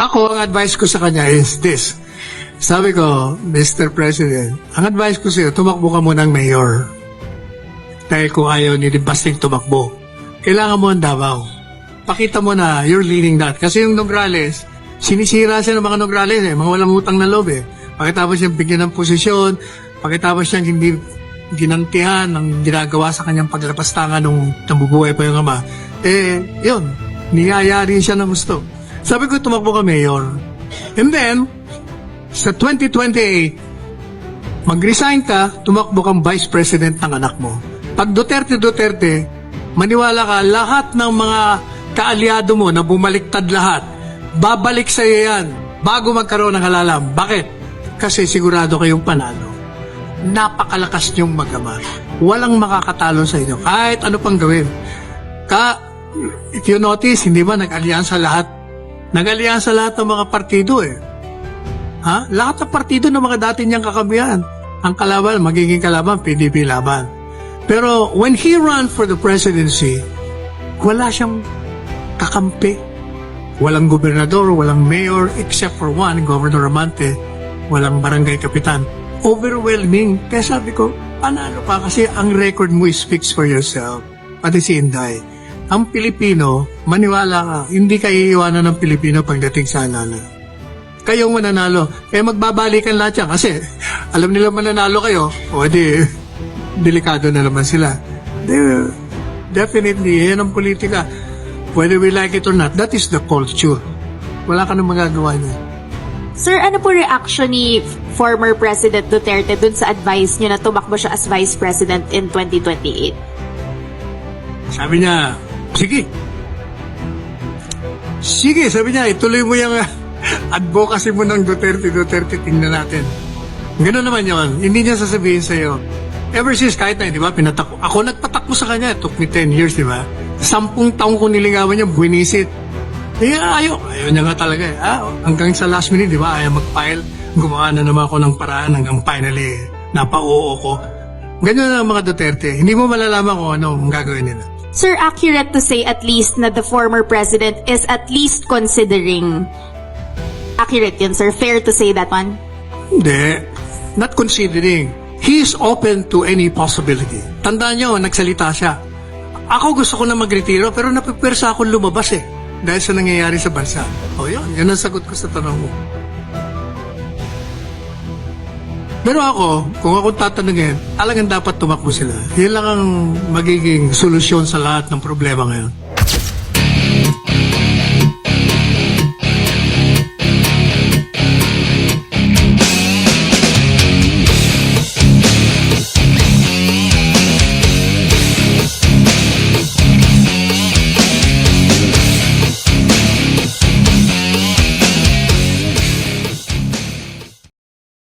Ako, ang advice ko sa kanya is this. Sabi ko, Mr. President, ang advice ko sa'yo, tumakbo ka muna ng mayor. Dahil kung ayaw ni Basting tumakbo, kailangan mo ang Davao. Pakita mo na you're leading that. Kasi yung Nograles, sinisira siya ng mga Nograles mga walang utang na loob Pakitapos siyang bigyan ng posisyon, pakitapos siyang hindi ginantihan ng ginagawa sa kanyang paglapastangan nung nabubuhay pa yung ama. Yun, niyayari siya ng gusto. Sabi ko, tumakbo ka mayor. And then, sa 2028, mag-resign ka, tumakbo kang vice president ng anak mo. Pag Duterte, maniwala ka, lahat ng mga kaalyado mo na bumaliktad lahat, babalik sa iyo yan bago magkaroon ng halalam. Bakit? Kasi sigurado kayong panalo. Napakalakas niyong mag-ama. Walang makakatalo sa inyo. Kahit ano pang gawin. If you notice, hindi ba nag-alyansa lahat? Nag-alyansa lahat ng mga partido Lahat ng partido ng mga dati niyang kakampihan. Ang kalaban, magiging kalaban, PDP laban. Pero when he ran for the presidency, wala siyang kakampi. Walang gobernador, walang mayor, except for one, Governor Amante. Walang barangay kapitan. Overwhelming. Kaya sabi ko, panalo ka kasi ang record mo speaks for yourself. Pati si Inday. Ang Pilipino, maniwala ka, hindi ka iiwanan ng Pilipino pagdating sa halalan. Kayong mananalo. Kaya magbabalikan lahat yan. Kasi alam nila mananalo kayo, o di, delikado na naman sila. Definitely, yan ang politika. Whether we like it or not, that is the culture. Wala ka nang magagawa niya. Sir, ano po reaction ni former President Duterte dun sa advice niyo na tumakbo siya as Vice President in 2028? Sabi niya, sige. Sige, sabi niya, ituloy mo yung advocacy mo ng Duterte, tingnan natin. Ganoon naman yun. Hindi niya sasabihin sa'yo. Ever since, kahit na, di ba, ako nagpatakbo sa kanya. It took me 10 years, di ba? 10 taong kong niligawan niya, buwinisit. Ayaw niya nga talaga hanggang sa last minute, di ba, ayaw mag-file. Gumawa na naman ako ng paraan hanggang finally, napa-oo ko. Ganyan ang mga Duterte. Hindi mo malalaman kung ano ang gagawin nila. Sir, accurate to say at least na the former president is at least considering. Accurate yun, sir. Fair to say that one? Hindi. Not considering. He is open to any possibility. Tandaan niyo, nagsalita siya. Ako gusto ko na magretiro pero napipwersa akong lumabas dahil sa nangyayari sa bansa. Yun ang sagot ko sa tanong mo. Pero kung ako tatanungin, talagang dapat tumakbo sila. Yan lang ang magiging solusyon sa lahat ng problema ngayon.